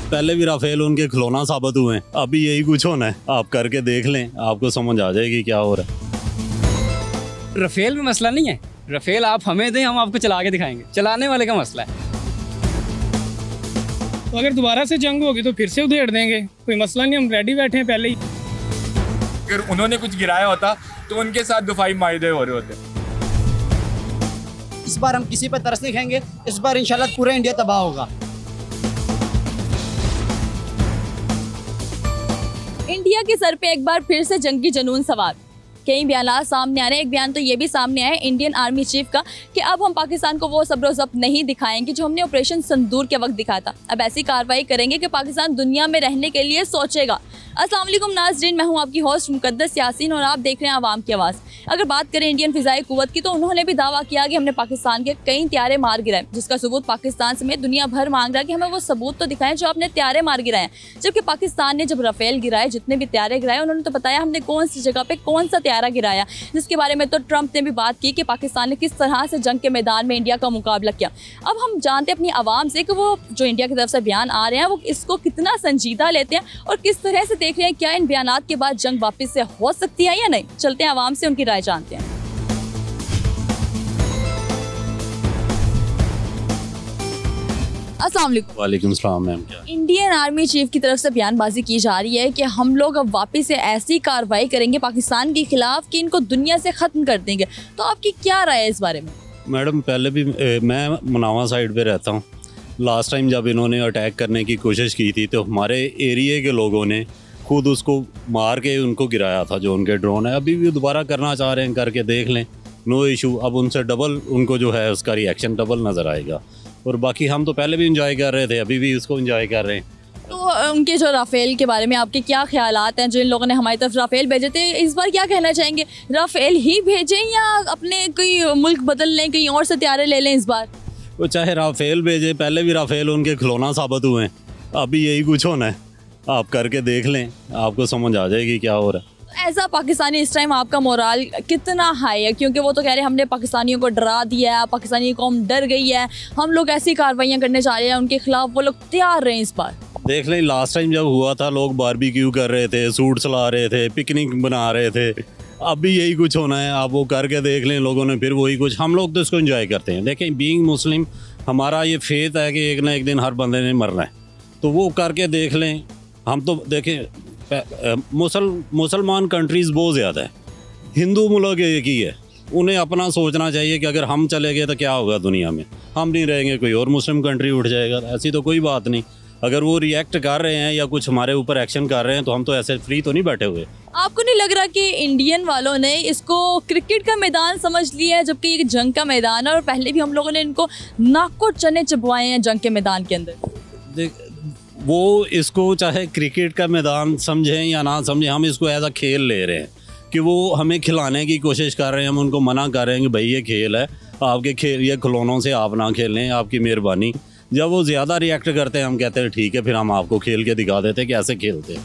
पहले भी राफेल उनके खिलौना साबित हुए हैं, अभी यही कुछ होना है। आप करके देख लें, आपको समझ आ जाएगी क्या हो रहा है। राफेल में मसला नहीं है, राफेल आप हमें दें, हम आपको चला के दिखाएंगे, चलाने वाले का मसला है। तो अगर दोबारा से जंग होगी तो फिर से उधेड़ देंगे, कोई मसला नहीं, हम रेडी बैठे हैं पहले ही। अगर उन्होंने कुछ गिराया होता तो उनके साथ दफाई माहिदे हो रहे होते। इस बार हम किसी पर तरस नहीं खाएंगे, इस बार इंशाल्लाह पूरा इंडिया तबाह होगा। इंडिया के सर पे एक बार फिर से जंगी जुनून सवार। कई बयान सामने आ रहे हैं। एक बयान तो ये भी सामने आया है इंडियन आर्मी चीफ का कि अब हम पाकिस्तान को वो सब्र ज़ब्त नहीं दिखाएंगे जो हमने ऑपरेशन संदूर के वक्त दिखाया था। अब ऐसी कार्रवाई करेंगे कि पाकिस्तान दुनिया में रहने के लिए सोचेगा। अस्सलाम वालेकुम नाज़रीन, मैं हूं आपकी होस्ट मुकद्दस यासीन और आप देख रहे हैं आवाम की आवाज़। अगर बात करें इंडियन फ़िज़ाई क़ुव्वत की तो उन्होंने भी दावा किया कि हमने पाकिस्तान के कई त्यारे मार गिराए, जिसका सबूत पाकिस्तान समेत दुनिया भर मांग रहा है कि हमें वो सबूत तो दिखाएं जो आपने त्यारे मार गिराए। जबकि पाकिस्तान ने जब राफेल गिराए, जितने भी त्यारे गिराए, उन्होंने तो बताया हमने कौन सी जगह पर कौन सा त्यारा गिराया, जिसके बारे में तो ट्रंप ने भी बात की कि पाकिस्तान ने किस तरह से जंग के मैदान में इंडिया का मुकाबला किया। अब हम जानते हैं अपनी आवाम से कि वो जो इंडिया की तरफ से बयान आ रहे हैं वो इसको कितना संजीदा लेते हैं और किस तरह से देख रहे हैं, क्या इन बयानात के बाद जंग वापस से हो सकती है या नहीं। चलते हैं आवाम से उनकी राय जानते हैं। अस्सलाम वालेकुम। वालेकुम सलाम मैम। क्या इंडियन आर्मी चीफ की तरफ से बयानबाजी की जा रही है कि हम लोग अब वापस से ऐसी कार्रवाई करेंगे पाकिस्तान के खिलाफ कि इनको दुनिया से ख़त्म कर देंगे। तो आपकी क्या राय है इस बारे में? मैडम, पहले भी मैं मुनावा साइड पे रहता हूँ। लास्ट टाइम जब इन्होंने अटैक करने की कोशिश की थी तो हमारे एरिए के लोगों ने खुद उसको मार के उनको गिराया था जो उनके ड्रोन है। अभी भी दोबारा करना चाह रहे हैं, करके देख लें, नो इशू। अब उनसे डबल उनको जो है उसका रिएक्शन डबल नज़र आएगा। और बाकी हम तो पहले भी इंजॉय कर रहे थे, अभी भी उसको इंजॉय कर रहे हैं। तो उनके जो राफेल के बारे में आपके क्या ख्यालात हैं? जो इन लोगों ने हमारी तरफ राफेल भेजे थे, इस बार क्या कहना चाहेंगे? राफेल ही भेजें या अपने कोई मुल्क बदल लें, कहीं और से त्यारे ले लें इस बार? वो चाहे राफेल भेजे, पहले भी राफेल उनके खिलौना साबित हुए हैं, अभी यही कुछ होना है। आप करके देख लें, आपको समझ आ जाएगी क्या हो रहा है। ऐसा पाकिस्तानी इस टाइम आपका मोराल कितना हाई है? क्योंकि वो तो कह रहे हैं हमने पाकिस्तानियों को डरा दिया है, पाकिस्तानी कौम डर गई है, हम लोग ऐसी कार्रवाइयाँ करने जा रहे हैं उनके खिलाफ, वो लोग तैयार रहे इस बार। देख लें, लास्ट टाइम जब हुआ था लोग बारबेक्यू कर रहे थे, सूट चला रहे थे, पिकनिक बना रहे थे, अब भी यही कुछ होना है। आप वो करके देख लें, लोगों ने फिर वही कुछ। हम लोग तो इसको एंजॉय करते हैं। देखें, बीइंग मुस्लिम हमारा ये फेथ है कि एक ना एक दिन हर बंदे ने मरना है, तो वो करके देख लें। हम तो देखें मुसलमान कंट्रीज़ बहुत ज़्यादा है, हिंदू मुल्क एक ही है। उन्हें अपना सोचना चाहिए कि अगर हम चले गए तो क्या होगा दुनिया में, हम नहीं रहेंगे, कोई और मुस्लिम कंट्री उठ जाएगा। ऐसी तो कोई बात नहीं। अगर वो रिएक्ट कर रहे हैं या कुछ हमारे ऊपर एक्शन कर रहे हैं तो हम तो ऐसे फ्री तो नहीं बैठे हुए। आपको नहीं लग रहा कि इंडियन वालों ने इसको क्रिकेट का मैदान समझ लिया है, जबकि ये जंग का मैदान है और पहले भी हम लोगों ने इनको नाको चने चबवाए हैं जंग के मैदान के अंदर? वो इसको चाहे क्रिकेट का मैदान समझें या ना समझें, हम इसको एज अ खेल ले रहे हैं कि वो हमें खिलाने की कोशिश कर रहे हैं। हम उनको मना कर रहे हैं कि भाई ये खेल है, आपके खेल ये खिलौनों से आप ना खेलें, आपकी मेहरबानी। जब वो ज़्यादा रिएक्ट करते हैं हम कहते हैं ठीक है, फिर हम आपको खेल के दिखा देते हैं कि ऐसे खेलते हैं।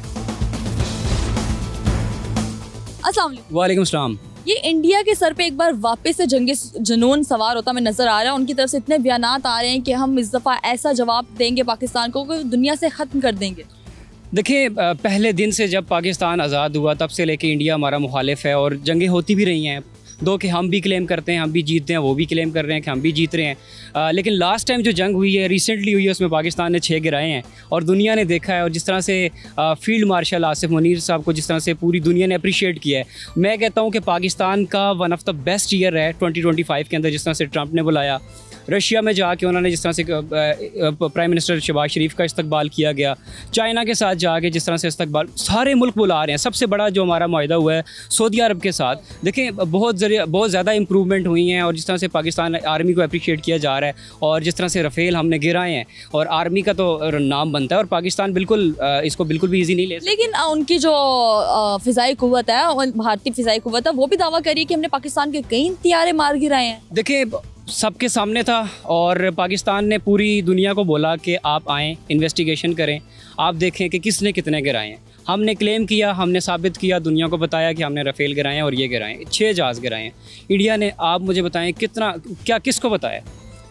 अस्सलाम वालेकुम। वालेकुम सलाम। ये इंडिया के सर पे एक बार वापस से जंगी जुनून सवार होता हमें नज़र आ रहा है। उनकी तरफ से इतने बयानात आ रहे हैं कि हम इस दफ़ा ऐसा जवाब देंगे पाकिस्तान को कि दुनिया से ख़त्म कर देंगे। देखिए, पहले दिन से जब पाकिस्तान आज़ाद हुआ तब से लेके इंडिया हमारा मुखालिफ है और जंगें होती भी रही हैं। दो कि हम भी क्लेम करते हैं हम भी जीतते हैं, वो भी क्लेम कर रहे हैं कि हम भी जीत रहे हैं। लेकिन लास्ट टाइम जो जंग हुई है, रिसेंटली हुई है, उसमें पाकिस्तान ने 6 गिराए हैं और दुनिया ने देखा है। और जिस तरह से फील्ड मार्शल आसिफ मुनीर साहब को जिस तरह से पूरी दुनिया ने अप्रिशिएट किया है, मैं कहता हूँ कि पाकिस्तान का one of the best year है 2025 के अंदर। जिस तरह से ट्रंप ने बुलाया, रशिया में जाके उन्होंने जिस तरह से प्राइम मिनिस्टर शहबाज शरीफ का इस्तकबाल किया गया, चाइना के साथ जाके जिस तरह से इस्तकबाल, सारे मुल्क बुला रहे हैं। सबसे बड़ा जो हमारा मुआहदा हुआ है सऊदी अरब के साथ, देखें बहुत ज़्यादा इंप्रूवमेंट हुई हैं। और जिस तरह से पाकिस्तान आर्मी को अप्रिशिएट किया जा रहा है और जिस तरह से राफेल हमने गिराए हैं, और आर्मी का तो नाम बनता है और पाकिस्तान बिल्कुल इसको बिल्कुल भी ईजी नहीं ले। लेकिन उनकी जो फ़िज़ाई क़ुव्वत है, भारतीय फ़िज़ाई क़ुव्वत है, वो भी दावा करी कि हमने पाकिस्तान के कई त्यारे मार गिराए हैं। देखिए, सबके सामने था और पाकिस्तान ने पूरी दुनिया को बोला कि आप आएँ, इन्वेस्टिगेशन करें, आप देखें कि किसने कितने गिराए हैं। हमने क्लेम किया, हमने साबित किया, दुनिया को बताया कि हमने राफेल गिराए हैं और ये गिराए हैं, 6 जहाज़ गिराए हैं। इंडिया ने, आप मुझे बताएं कितना, क्या किसको बताया?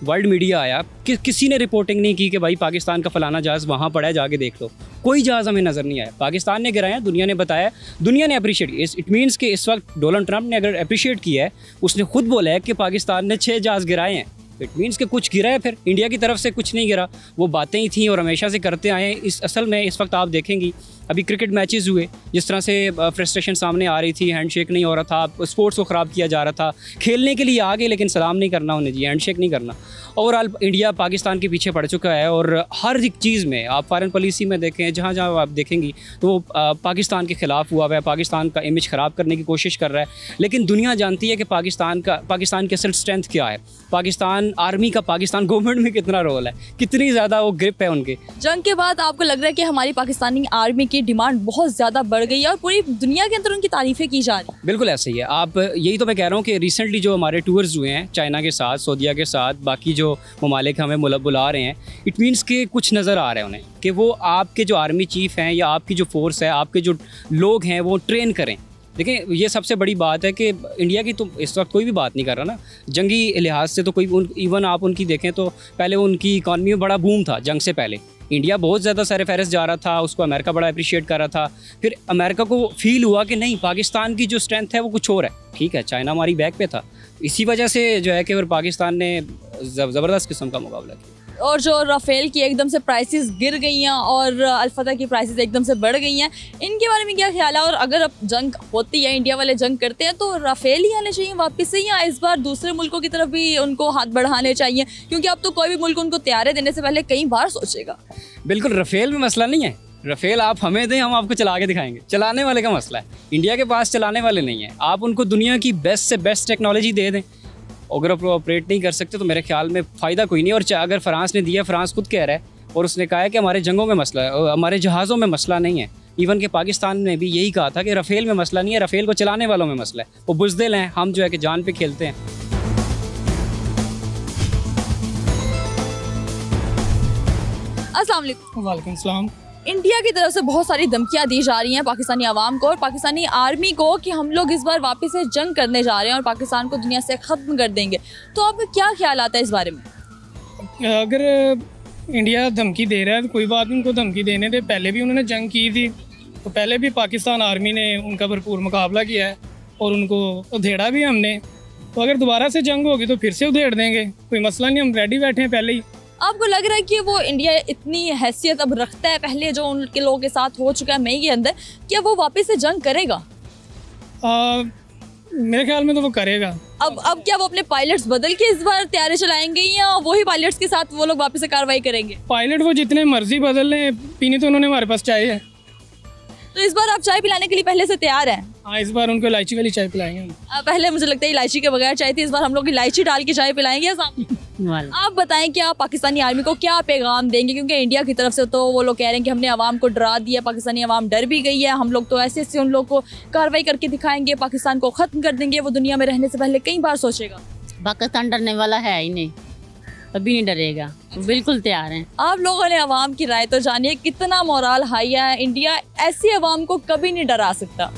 वर्ल्ड मीडिया आया कि किसी ने रिपोर्टिंग नहीं की कि भाई पाकिस्तान का फलाना जहाज़ वहाँ पड़ा है, जाके देख लो। कोई जहाज़ हमें नज़र नहीं आया। पाकिस्तान ने गिराया, दुनिया ने बताया, दुनिया ने अप्रिशिएट किया। इट मीन्स कि इस वक्त डोनाल्ड ट्रंप ने अगर अप्रिशिएट किया है, उसने खुद बोला है कि पाकिस्तान ने 6 जहाज़ गिराए हैं, इट मीन्स कि कुछ गिरा है। फिर इंडिया की तरफ से कुछ नहीं गिरा, वो बातें ही थी और हमेशा से करते आए हैं। इस असल में इस वक्त आप देखेंगी अभी क्रिकेट मैचेस हुए, जिस तरह से फ्रस्ट्रेशन सामने आ रही थी, हैंडशेक नहीं हो रहा था, स्पोर्ट्स को ख़राब किया जा रहा था। खेलने के लिए आगे, लेकिन सलाम नहीं करना उन्हें जी, हैंडशेक नहीं करना। ओवरऑल इंडिया पाकिस्तान के पीछे पड़ चुका है और हर एक चीज़ में आप फॉरेन पॉलिसी में देखें, जहाँ जहाँ आप देखेंगी तो वो पाकिस्तान के ख़िलाफ़ हुआ है, पाकिस्तान का इमेज ख़राब करने की कोशिश कर रहा है। लेकिन दुनिया जानती है कि पाकिस्तान की असल स्ट्रेंथ क्या है, पाकिस्तान आर्मी का, पाकिस्तान गवर्नमेंट में कितना रोल है, कितनी ज़्यादा वो ग्रिप है उनके। जंग के बाद आपको लग रहा है कि हमारी पाकिस्तानी आर्मी की डिमांड बहुत ज़्यादा बढ़ गई है और पूरी दुनिया के अंदर उनकी तारीफ़ें की जा रही हैं? बिल्कुल ऐसे ही है। आप यही तो मैं कह रहा हूँ कि रिसेंटली जो हमारे टूर्स हुए हैं चाइना के साथ, सऊदीया के साथ, बाकी जो ममालिक हमें बुला रहे हैं, इट मीन्स कि कुछ नज़र आ रहा है उन्हें कि वो आपके जो आर्मी चीफ़ हैं या आपकी जो फोर्स है, आपके जो लोग हैं, वो ट्रेन करें। देखिए, ये सबसे बड़ी बात है कि इंडिया की तो इस वक्त कोई भी बात नहीं कर रहा ना, जंगी लिहाज से तो कोई इवन आप उनकी देखें तो पहले उनकी इकॉनमी में बड़ा बूम था। जंग से पहले इंडिया बहुत ज़्यादा सरफहरिस्त जा रहा था, उसको अमेरिका बड़ा अप्रिशिएट कर रहा था। फिर अमेरिका को फील हुआ कि नहीं, पाकिस्तान की जो स्ट्रेंथ है वो कुछ और है। ठीक है, चाइना हमारी बैक पे था, इसी वजह से जो है कि फिर पाकिस्तान ने ज़बरदस्त किस्म का मुकाबला किया। और जो राफेल की एकदम से प्राइसेस गिर गई हैं और अल्फता की प्राइसेस एकदम से बढ़ गई हैं, इनके बारे में क्या ख्याल है? और अगर अब जंग होती है, इंडिया वाले जंग करते हैं, तो राफेल ही आने चाहिए वापस से, या इस बार दूसरे मुल्कों की तरफ भी उनको हाथ बढ़ाने चाहिए? क्योंकि अब तो कोई भी मुल्क उनको तैयारी देने से पहले कई बार सोचेगा। बिल्कुल, राफेल में मसला नहीं है। राफेल आप हमें दें, हम आपको चला के दिखाएंगे। चलाने वाले का मसला है, इंडिया के पास चलाने वाले नहीं है। आप उनको दुनिया की बेस्ट से बेस्ट टेक्नोलॉजी दे दें, अगर आप ऑपरेट नहीं कर सकते तो मेरे ख्याल में फ़ायदा कोई नहीं। और अगर फ्रांस ने दिया, फ्रांस खुद कह रहा है और उसने कहा है कि हमारे जंगों में मसला है, हमारे जहाज़ों में मसला नहीं है। इवन कि पाकिस्तान ने भी यही कहा था कि राफेल में मसला नहीं है, राफेल को चलाने वालों में मसला है। वो बुज़दिल हैं, हम जो है कि जान पे खेलते हैं। अस्सलाम वालेकुम। वालेकुम सलाम। इंडिया की तरफ से बहुत सारी धमकियां दी जा रही हैं पाकिस्तानी आवाम को और पाकिस्तानी आर्मी को कि हम लोग इस बार वापस से जंग करने जा रहे हैं और पाकिस्तान को दुनिया से ख़त्म कर देंगे। तो आपका क्या ख्याल आता है इस बारे में? अगर इंडिया धमकी दे रहा है तो कोई बात नहीं, उनको धमकी देने दे। पहले भी उन्होंने जंग की थी, तो पहले भी पाकिस्तान आर्मी ने उनका भरपूर मुकाबला किया है और उनको उधेड़ा भी हमने। तो अगर दोबारा से जंग होगी तो फिर से उधेड़ देंगे, कोई मसला नहीं, हम रेडी बैठे हैं पहले ही। आपको लग रहा है कि वो इंडिया इतनी हैसियत अब रखता है, पहले जो उनके लोगों के साथ हो चुका है मई के अंदर, क्या वो वापस से जंग करेगा? मेरे ख्याल में तो वो करेगा। अब क्या वो अपने पायलट्स बदल के इस बार तैयारी चलाएंगे या वही पायलट्स के साथ वो लोग वापस से कार्रवाई करेंगे? पायलट वो जितने मर्जी बदल लें, पीनी तो उन्होंने हमारे पास चाय है। तो इस बार आप चाय पिलाने के लिए पहले से तैयार हैं? हाँ, इस बार उनको इलायची वाली चाय पिलाएंगे हम। पहले मुझे लगता है इलायची के बगैर चाय थी, इस बार हम लोग इलायची डाल के चाय पिलाएंगे। आप बताएं कि आप पाकिस्तानी आर्मी को क्या पैगाम देंगे? क्योंकि इंडिया की तरफ से तो वो लोग कह रहे हैं कि हमने आवाम को डरा दिया, पाकिस्तानी आवाम डर भी गई है, हम लोग तो ऐसे ऐसे उन लोग को कार्रवाई करके दिखाएंगे, पाकिस्तान को ख़त्म कर देंगे, वो दुनिया में रहने से पहले कई बार सोचेगा। पाकिस्तान डरने वाला है ही नहीं, अभी नहीं डरेगा, बिल्कुल तैयार हैं। आप लोगों ने आवाम की राय तो जानिए, कितना मोराल हाई है। इंडिया ऐसी आवाम को कभी नहीं डरा सकता।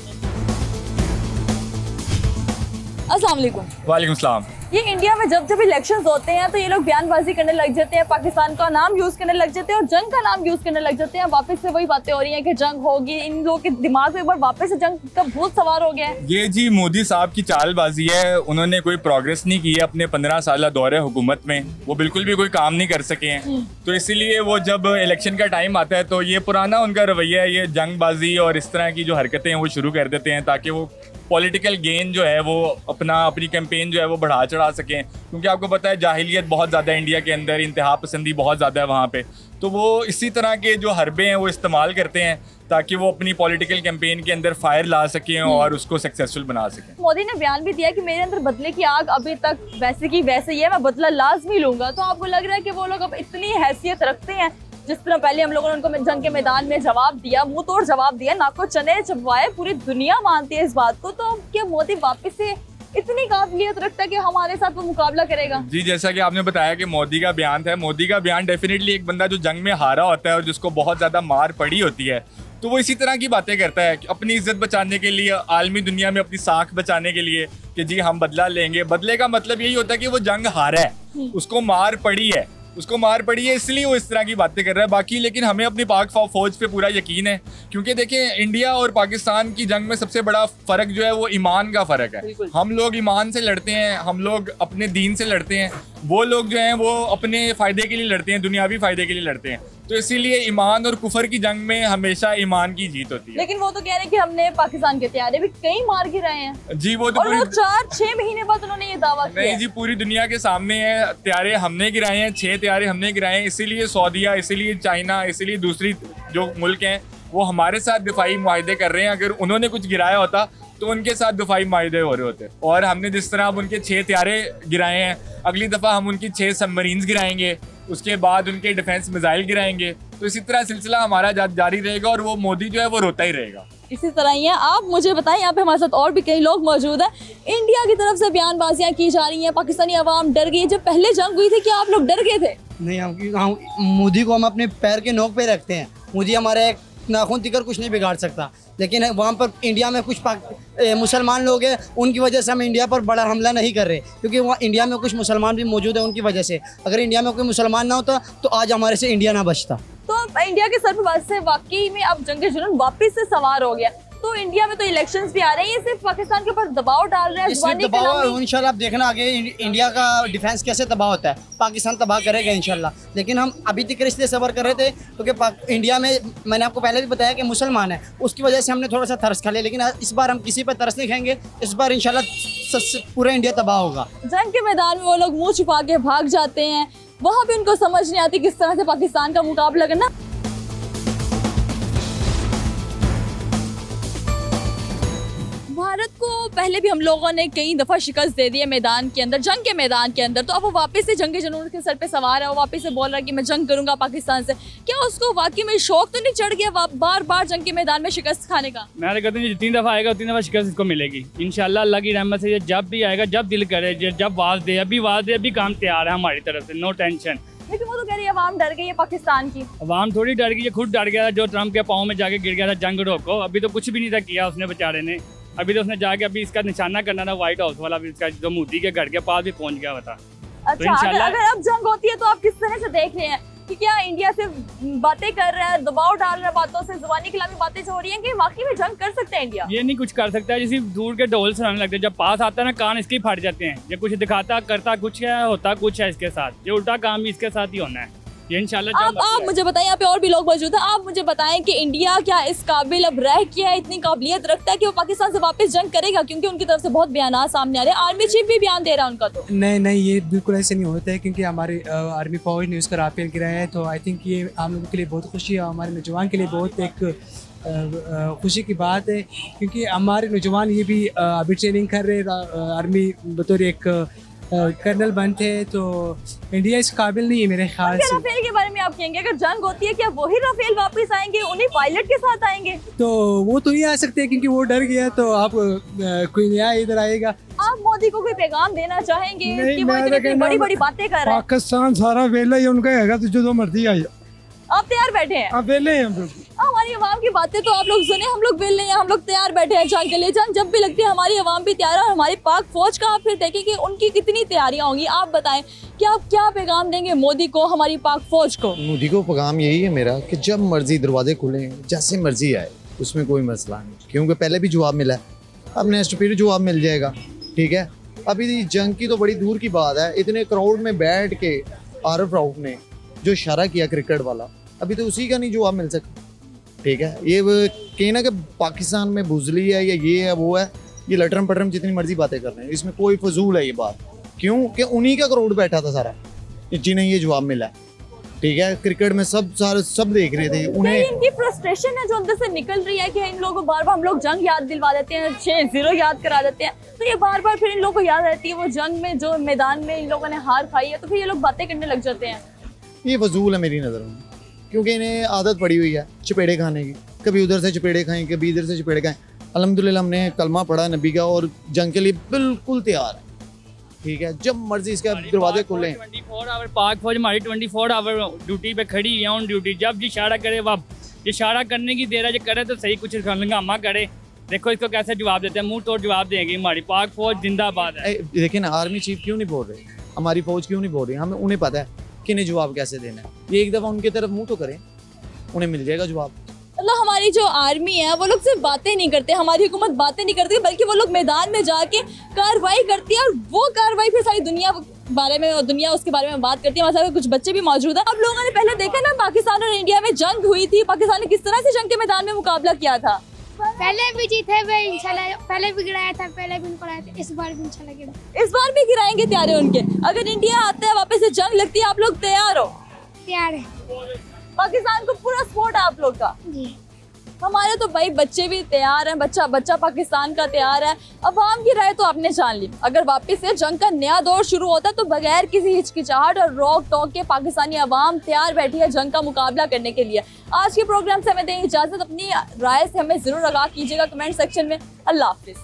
अस्सलाम वालेकुम। वालेकुम सलाम। ये इंडिया में जब जब इलेक्शंस होते हैं तो ये लोग बयानबाजी करने लग जाते हैं, पाकिस्तान का नाम यूज़ करने लग जाते हैं और जंग का नाम यूज़ करने लग जाते हैं। वापस से वही बातें हो रही हैं कि जंग होगी। इन लोगों के दिमाग में एक बार वापस से जंग का भूत सवार हो गया है। ये जी मोदी साहब की चालबाजी है। उन्होंने कोई प्रोग्रेस नहीं की है अपने 15 साल दौरे हुकूमत में, वो बिल्कुल भी कोई काम नहीं कर सके हैं। तो इसीलिए वो जब इलेक्शन का टाइम आता है तो ये पुराना उनका रवैया है, ये जंगबाजी और इस तरह की जो हरकतें हैं वो शुरू कर देते हैं ताकि वो पॉलिटिकल गेन जो है वो अपनी कैंपेन जो है वो बढ़ा चढ़ा सकें। क्योंकि आपको पता है जाहिलियत बहुत ज़्यादा इंडिया के अंदर, इंतहा पसंदी बहुत ज़्यादा है वहाँ पे, तो वो इसी तरह के जो हरबे हैं वो इस्तेमाल करते हैं ताकि वो अपनी पॉलिटिकल कैंपेन के अंदर फायर ला सकें और उसको सक्सेसफुल बना सकें। मोदी ने बयान भी दिया कि मेरे अंदर बदले की आग अभी तक वैसे की वैसे ही है, मैं बदला लाजमी लूंगा। तो आपको लग रहा है कि वो लोग अब इतनी हैसियत रखते हैं? जिस तरह पहले हम लोगों ने उनको जंग के मैदान में जवाब दिया, मुंह तोड़ जवाब दिया, नाको चने चबवाए, पूरी दुनिया मानती है इस बात को। तो क्या मोदी वापस से इतनी काबिलियत रखता है कि हमारे साथ वो मुकाबला करेगा? जी, जैसा कि आपने बताया कि मोदी का बयान था, मोदी का बयान डेफिनेटली एक बंदा जो जंग में हारा होता है और जिसको बहुत ज़्यादा मार पड़ी होती है तो वो इसी तरह की बातें करता है अपनी इज्जत बचाने के लिए, आलमी दुनिया में अपनी साख बचाने के लिए कि जी हम बदला लेंगे। बदले का मतलब यही होता है कि वो जंग हारा है, उसको मार पड़ी है, इसलिए वो इस तरह की बातें कर रहा है। बाकी लेकिन हमें अपनी पाक फौज पे पूरा यकीन है, क्योंकि देखिए इंडिया और पाकिस्तान की जंग में सबसे बड़ा फ़र्क जो है वो ईमान का फ़र्क है। हम लोग ईमान से लड़ते हैं, हम लोग अपने दीन से लड़ते हैं, वो लोग जो हैं वो अपने फ़ायदे के लिए लड़ते हैं, दुनियावी फ़ायदे के लिए लड़ते हैं। तो इसीलिए ईमान और कुफर की जंग में हमेशा ईमान की जीत होती है। लेकिन वो तो कह रहे हैं कि हमने पाकिस्तान के तैयारे भी कई मार गिराए हैं जी, वो तो और वो 4-6 महीने बाद उन्होंने ये दावा किया। नहीं जी, पूरी दुनिया के सामने है, त्यारे हमने गिराए हैं, 6 त्यारे हमने गिराए हैं। इसीलिए सऊदीया, इसीलिए चाइना, इसीलिए दूसरी जो मुल्क हैं वो हमारे साथ दिफाई मुआहदे कर रहे हैं। अगर उन्होंने कुछ गिराया होता तो उनके साथ दिफाई मुआहदे हो रहे होते। और हमने जिस तरह अब उनके 6 त्यारे गिराए हैं, अगली दफ़ा हम उनकी 6 सबमरीन्स गिराएंगे, उसके बाद उनके डिफेंस मिसाइल गिराएंगे। तो इसी तरह सिलसिला हमारा जारी रहेगा और वो मोदी जो है वो रोता ही रहेगा। इसी तरह ही है। आप मुझे बताएं, यहाँ पे हमारे साथ और भी कई लोग मौजूद हैं। इंडिया की तरफ से बयानबाजियाँ की जा रही हैं, पाकिस्तानी अवाम डर गई। जब पहले जंग हुई थी क्या आप लोग डर गए थे? नहीं, हम मोदी को हम अपने पैर के नोक पे रखते हैं। मोदी हमारे एक नाखून तिकर कुछ नहीं बिगाड़ सकता, लेकिन वहाँ पर इंडिया में कुछ मुसलमान लोग हैं, उनकी वजह से हम इंडिया पर बड़ा हमला नहीं कर रहे, क्योंकि वहाँ इंडिया में कुछ मुसलमान भी मौजूद है उनकी वजह से। अगर इंडिया में कोई मुसलमान ना होता तो आज हमारे से इंडिया ना बचता। तो इंडिया के सर पर से वाकई में अब जंग जुनून वापस से सवार हो गया। तो इंडिया में तो इलेक्शंस भी आ रहे हैं, ये सिर्फ पाकिस्तान के ऊपर दबाव डाल रहे हैं। इंशाल्लाह आप देखना आगे इंडिया का डिफेंस कैसे तबाह होता है, पाकिस्तान तबाह करेगा इंशाल्लाह। लेकिन हम अभी तक इसलिए सबर कर रहे थे क्योंकि इंडिया में, मैंने आपको पहले भी बताया कि मुसलमान है, उसकी वजह से हमने थोड़ा सा तरस खा लिया। लेकिन इस बार हम किसी पर तरस नहीं खाएंगे, इस बार इंशाल्लाह पूरा इंडिया तबाह होगा। जंग के मैदान में वो लोग मुँह छुपा के भाग जाते हैं, वहाँ भी उनको समझ नहीं आती किस तरह से पाकिस्तान का मुकाबला करना। भारत को पहले भी हम लोगों ने कई दफ़ा शिकस्त दे दी है मैदान के अंदर, जंग के मैदान के अंदर। तो अब वो वापस से जंग जुनून के सर पे सवार है, वो वापस से बोल रहा है कि मैं जंग करूंगा पाकिस्तान से। क्या उसको वाकई में शौक तो नहीं चढ़ गया बार बार जंग के मैदान में शिकस्त खाने का? मैं कहता हूँ जितनी दफ़ा आएगा उतनी दफ़ा शिकस्त इसको मिलेगी इंशाल्लाह, अल्लाह की रहमत से। ये जब भी आएगा, जब दिल करे, जब वाज दे, अभी काम तैयार है हमारी तरफ से, नो टेंशन। लेकिन वो तो कह रही है अवाम डर गई है पाकिस्तान की। अवाम थोड़ी डर गई है, खुद डर गया था जो ट्रम्प के पाँव में जाके गिर गया था, जंग रोको। अभी तो कुछ भी नहीं था किया उसने बेचारे ने। अभी तो उसने जाके अभी इसका निशाना करना था व्हाइट हाउस वाला, भी इसका जो मोदी के घर के पास भी पहुंच गया था। अच्छा, तो अगर अब जंग होती है तो आप किस तरह से देख रहे हैं कि क्या इंडिया से बातें कर रहा है, दबाव डाल रहा है बातों से, जुबानी खिलाफी बातें जो हो रही हैं कि वाकई में जंग कर सकते हैं इंडिया? ये नहीं कुछ कर सकता है, जैसे दूर के ढोल सुनाने लगते हैं, जब पास आता है ना कान इसके फट जाते हैं। ये कुछ दिखाता करता कुछ है, होता कुछ है इसके साथ। ये उल्टा काम भी इसके साथ ही होना है ये इंशाल्लाह। आप मुझे बताएं, यहाँ पे और भी लोग मौजूद हैं, आप मुझे बताएं कि इंडिया क्या इस काबिल अब रह गया है, इतनी काबिलियत रखता है कि वो पाकिस्तान से वापस जंग करेगा? क्योंकि उनकी तरफ से बहुत बयान सामने आ रहे हैं, आर्मी चीफ भी बयान दे रहा है उनका। तो नहीं, ये बिल्कुल ऐसे नहीं होता है, क्योंकि हमारी आर्मी फौज ने उसका राफेल गिराया है। तो आई थिंक ये आम लोगों के लिए बहुत खुशी है, हमारे नौजवान के लिए बहुत एक खुशी की बात है, क्योंकि हमारे नौजवान ये भी अभी ट्रेनिंग कर रहे हैं आर्मी बतौर एक कर्नल बनते हैं। तो इंडिया इस काबिल नहीं है मेरे ख्याल से। राफेल के बारे में आप कहेंगे, अगर जंग होती है क्या वही राफेल वापस आएंगे, उन्हीं पायलट के साथ आएंगे? तो वो तो नहीं आ सकते क्योंकि वो डर गया, तो आप कोई नया इधर आएगा। आप मोदी को कोई पैगाम देना चाहेंगे कि वो इतनी बड़ी बड़ी बातें कर रहे हैं? पाकिस्तान सारा वेला ही उनका है, तो जो मर्जी आई। आप तैयार बैठे हैं? आप वेले हैं? हमारी आवाम की बातें तो आप लोग सुने, हम लोग वेले हैं, हम लोग तैयार बैठे हैं जंग के लिए। जंग जब भी लगती है हमारी आवाम भी तैयार है, और हमारी पाक फौज का आप फिर देखें कि उनकी कितनी तैयारियां होंगी। आप बताएं कि आप क्या पैगाम देंगे मोदी को, हमारी पाक फौज को? मोदी को पैगाम यही है मेरा कि जब मर्जी दरवाजे खुले, जैसे मर्जी आए, उसमें कोई मसला नहीं, क्योंकि पहले भी जवाब मिला है, अब नेक्स्ट फिर जवाब मिल जाएगा। ठीक है, अभी जंग की तो बड़ी दूर की बात है, इतने क्राउड में बैठ के आरिफ राउफ ने जो इशारा किया क्रिकेट वाला, अभी तो उसी का नहीं जवाब मिल सका। ठीक है, ये कहना कि पाकिस्तान में बुजली है या ये है वो है, ये लटरम पटरम जितनी मर्जी बातें कर रहे हैं, इसमें कोई फजूल है ये बात। क्यों कि उन्हीं का क्राउड बैठा था सारा, जिन्हें ये जवाब मिला। ठीक है, क्रिकेट में सब देख रहे थे उन्हें। इनकी फ्रस्ट्रेशन है जो अंदर से निकल रही है कि इन लोगों को बार बार हम लोग जंग याद दिलवा देते हैं, 6-0 याद करा देते हैं, तो ये बार बार फिर इन लोगों को याद रहती है वो जंग में जो मैदान में इन लोगों ने हार खाई है, तो फिर ये लोग बातें करने लग जाते हैं। ये फजूल है मेरी नज़र में, क्योंकि इन्हें आदत पड़ी हुई है चपेड़े खाने की, कभी उधर से चपेड़े खाएं, कभी इधर से चपेड़े खाएं। अल्हम्दुलिल्लाह हमने कलमा पढ़ा नबी का और जंग के लिए बिल्कुल तैयार है। ठीक है, जब मर्जी इसके दरवाजे खोलें। 24 आवर पाक फौज हमारी 24 आवर ड्यूटी पे खड़ी है, ऑन ड्यूटी। जब जी इशारा करे वह ये इशारा करने की देर है, जो करे तो सही, कुछ हंगामा करे। देखो इसको कैसे जवाब देते हैं, मुंह तोड़ जवाब देंगे। हमारी पाक फौज जिंदाबाद है। देखिए ना, आर्मी चीफ क्यों नहीं बोल रहे, हमारी फौज क्यों नहीं बोल रही? हमें उन्हें पता है कि इन्हें जवाब कैसे देना है। ये एक दफ़ा उनकी तरफ मुंह तो करें, उन्हें मिल जाएगा जवाब। मतलब हमारी जो आर्मी है वो लोग सिर्फ बातें नहीं करते, हमारी हुकूमत बातें नहीं करती, बल्कि वो लोग मैदान में जाके कार्रवाई करती है, और वो कार्रवाई फिर सारी दुनिया बारे में और दुनिया उसके बारे में बात करती है। हमारे साथ कुछ बच्चे भी मौजूद हैं। आप लोगों ने पहले देखा ना, पाकिस्तान और इंडिया में जंग हुई थी, पाकिस्तान ने किस तरह से जंग के मैदान में मुकाबला किया था। पहले भी जीते हुए इंशाल्लाह, पहले भी गिराया था, पहले भी उनको गिराया था, इस बार भी इंशाल्लाह गिरा। इस बार भी गिराएंगे, तैयार है उनके। अगर इंडिया आता है, वापस से जंग लगती है, आप लोग तैयार हो? तैयार है। पाकिस्तान को पूरा सपोर्ट है आप लोग का? जी। हमारे तो भाई बच्चे भी तैयार हैं, बच्चा पाकिस्तान का तैयार है। अवाम की राय तो आपने जान ली। अगर वापस से जंग का नया दौर शुरू होता है तो बगैर किसी हिचकिचाहट और रोक टोक के पाकिस्तानी अवाम तैयार बैठी है जंग का मुकाबला करने के लिए। आज के प्रोग्राम से हमें दें इजाजत। अपनी राय से हमें जरूर आगाह कीजिएगा कमेंट सेक्शन में। अल्लाह हाफिज।